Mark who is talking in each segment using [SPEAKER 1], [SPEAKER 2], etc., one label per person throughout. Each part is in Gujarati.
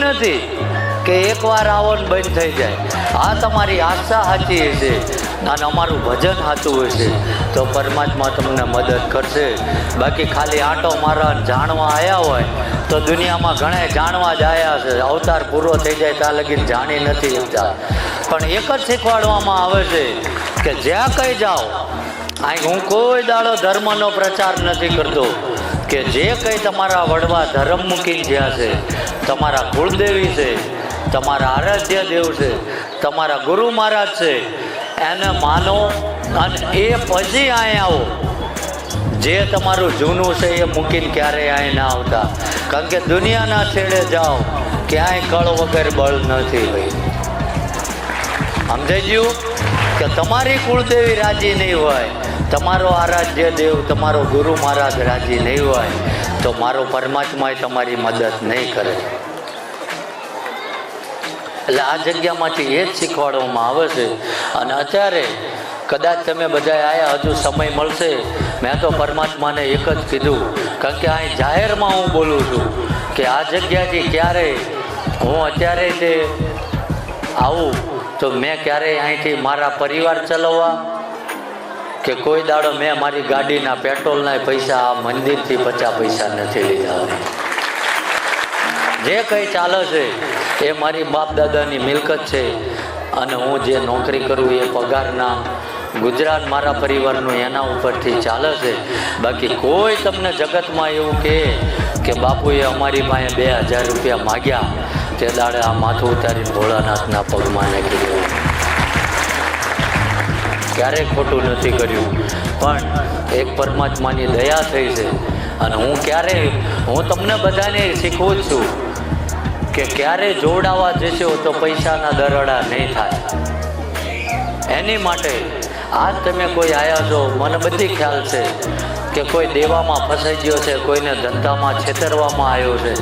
[SPEAKER 1] નથી કે એકવાર આવો ને બંધ થઈ જાય. આ તમારી આશા સાચી હશે અને અમારું ભજન સાચું હશે તો પરમાત્મા તમને મદદ કરશે. બાકી ખાલી આંટો મારવા જાણવા આવ્યા હોય તો દુનિયામાં ઘણા જાણવા જ આવ્યા છે. અવતાર પૂરો થઈ જાય ત્યાં લગીને જાણી નથી શકતા. પણ એક જ શીખવાડવામાં આવે છે કે જ્યાં કંઈ જાઓ, અહીં હું કોઈ દાડો ધર્મનો પ્રચાર નથી કરતો, કે જે કંઈ તમારા વડવા ધર્મ મૂકીને જ્યાં છે, તમારા કુળદેવી છે, તમારા આરાધ્ય દેવ છે, તમારા ગુરુ મહારાજ છે, એને માનો અને એ પછી અહીં આવો. જે તમારું જૂનું છે એ મૂકીને ક્યારેય અહીં ના આવતા. કારણ કે દુનિયાના છેડે જાઓ ક્યાંય કળ વગર બળ નથી. ભાઈ સમજાઈ ગયું કે તમારી કુળદેવી રાજી નહીં હોય, તમારો આરાધ્ય દેવ, તમારો ગુરુ મહારાજ રાજી નહીં હોય તો મારો પરમાત્મા તમારી મદદ નહીં કરે. એટલે આ જગ્યામાંથી એ જ શીખવાડવામાં આવે છે. અને અત્યારે કદાચ તમે બધા આવ્યા, હજુ સમય મળશે. મેં તો પરમાત્માને એક જ કીધું, કારણ કે અહીં જાહેરમાં હું બોલું છું કે આ જગ્યાથી ક્યારે હું અત્યારે તે આવું તો મેં ક્યારેય અહીંથી મારા પરિવાર ચલાવવા કે કોઈ દાડો મેં મારી ગાડીના પેટ્રોલના પૈસા આ મંદિરથી 50 પૈસા નથી લીધા. જે કંઈ ચાલે છે એ મારી બાપ દાદાની મિલકત છે અને હું જે નોકરી કરું એ પગારના ગુજરાત મારા પરિવારનું એના ઉપરથી ચાલે છે. બાકી કોઈ તમને જગતમાં એવું કહે કે બાપુએ અમારી પાસે 2000 રૂપિયા માગ્યા તે દાડે આ માથું ઉતારીને ભોળાનાથના પગમાં નાખી દેવું. ક્યારેય ખોટું નથી કર્યું. પણ એક પરમાત્માની દયા થઈ છે. અને હું તમને બધાને શીખવું જ છું કે ક્યારે જોડાવા જશો તો પૈસાના દરડા નહીં થાય. એની માટે આજ તમે કોઈ આવ્યા છો, મને બધી ખ્યાલ છે કે કોઈ દેવામાં ફસાઈ ગયો છે, કોઈને ધંધામાં છેતરવામાં આવ્યો છે,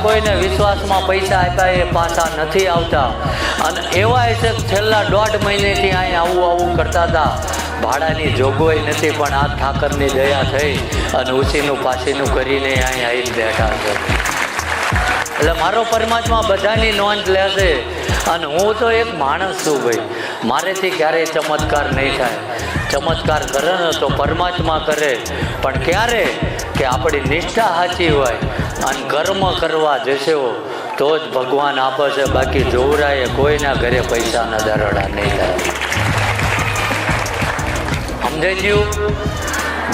[SPEAKER 1] કોઈને વિશ્વાસમાં પૈસા આપ્યા એ પાછા નથી આવતા. અને એવા છે છેલ્લા 1.5 મહિનેથી અહીં આવું કરતા હતા. ભાડાની જોગવાઈ નથી, પણ આ ઠાકરની દયા થઈ અને ઉછીનું પાછીનું કરીને અહીં આવીને બેઠા છે. એટલે મારો પરમાત્મા બધાની નોંધ લેશે. અને હું તો એક માણસ છું ભાઈ, મારેથી ક્યારેય ચમત્કાર નહીં થાય. ચમત્કાર કરે ને તો પરમાત્મા કરે, પણ ક્યારે કે આપણી નિષ્ઠા સાચી હોય અને કર્મ કરવા જશો તો જ ભગવાન આપે છે. બાકી જોવરાએ કોઈના ઘરે પૈસાના દરડા નહીં થાય. સમજાઈ ગયું?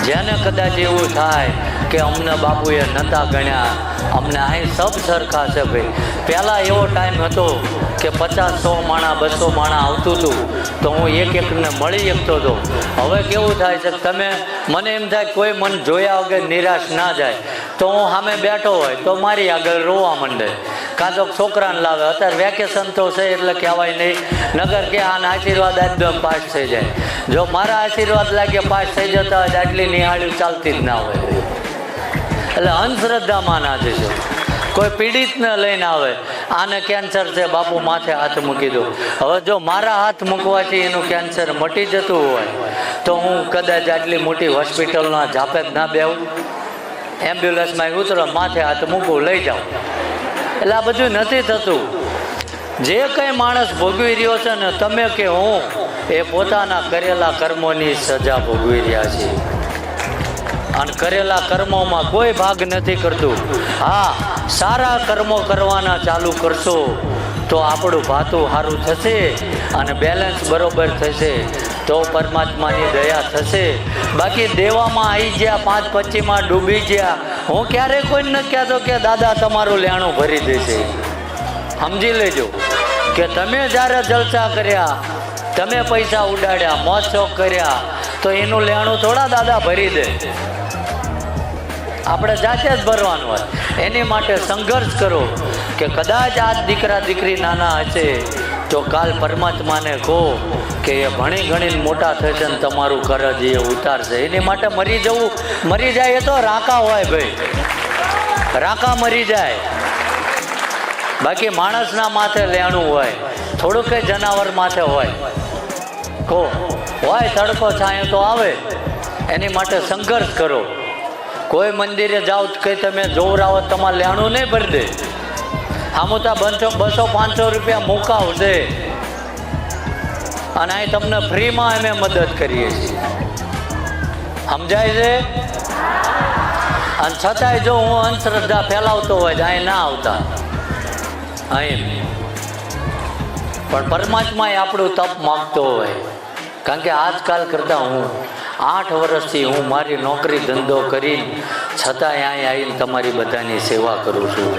[SPEAKER 1] જેને કદાચ એવું થાય કે અમને બાપુએ નહોતા ગણ્યા, અમને અહીં સબ સરખા છે ભાઈ. પહેલાં એવો ટાઈમ હતો કે 50-100 માણા 200 માણા આવતું હતું તો હું એકને મળી શકતો હતો. હવે કેવું થાય છે, તમે મને એમ થાય કોઈ મન જોયા વગર નિરાશ ના જાય તો હું સામે બેઠો હોય તો મારી આગળ રોવા માંડે. કાં તો છોકરાને લાવે. અત્યારે વેકેશન તો છે એટલે કહેવાય નહીં, નગર કે આના આશીર્વાદ એકદમ પાસ થઈ જાય. જો મારા આશીર્વાદ લાગે પાસ થઈ જતા હોય આટલી નિહાળ્યું ચાલતી જ ના હોય. એટલે અંધશ્રદ્ધામાં ના જશો. કોઈ પીડિતને લઈને આવે, આને કેન્સર છે બાપુ માથે હાથ મૂકી દો. હવે જો મારા હાથ મૂકવાથી એનું કેન્સર મટી જતું હોય તો હું કદાચ આટલી મોટી હોસ્પિટલના ઝાપે જ ના બેવું. એમ્બ્યુલન્સમાં ઉતરો, માથે હાથ મૂકું, લઈ જાઉં. એટલે આ બધું નથી થતું. જે કંઈ માણસ ભોગવી રહ્યો છે ને, તમે કે હું, એ પોતાના કરેલા કર્મોની સજા ભોગવી રહ્યા છે. અને કરેલા કર્મોમાં કોઈ ભાગ નથી કરતું. હા, સારા કર્મો કરવાના ચાલુ કરશો તો આપણું ભાતું સારું થશે અને બેલેન્સ બરોબર થશે તો પરમાત્માની દયા થશે. બાકી દેવામાં આવી ગયા, 5-25માં ડૂબી ગયા. હું ક્યારેય કોઈ નથી કહેતો કે દાદા તમારું લેણું ભરી દેશે. સમજી લેજો કે તમે જ્યારે જલસા કર્યા, તમે પૈસા ઉડાડ્યા, મોજ શોખ કર્યા તો એનું લેણું થોડા દાદા ભરી દે. આપણે જાતે જ ભરવાનું હોય. એની માટે સંઘર્ષ કરો કે કદાચ આ દીકરા દીકરી નાના હશે તો કાલ પરમાત્માને કહો કે એ ભણી ગણીને મોટા થશે ને તમારું કરજ એ ઉતારશે. એની માટે મરી જાય એ તો રાકા હોય ભાઈ, રાકા મરી જાય. બાકી માણસના માથે લેણું હોય, થોડુંક કંઈ જનાવર માથે હોય. કહો હોય તડકો છાંયો તો આવે. એની માટે સંઘર્ષ કરો. કોઈ મંદિરે જાઓ કે તમે જોવરાવો તમારે લેણું નહીં ભરી દે. આમુતા 200-500 રૂપિયા મુકાવ છે અને અહીં તમને ફ્રીમાં અમે મદદ કરીએ છીએ, સમજાય છે? અને છતાંય જો હું અંધશ્રદ્ધા ફેલાવતો હોય તો અહીં ના આવતા અહીં. પણ પરમાત્મા એ આપણું તપ માગતો હોય, કારણ કે આજકાલ કરતાં હું 8 વર્ષથી હું મારી નોકરી ધંધો કરીને છતાંય અહીં આવીને તમારી બધાની સેવા કરું છું.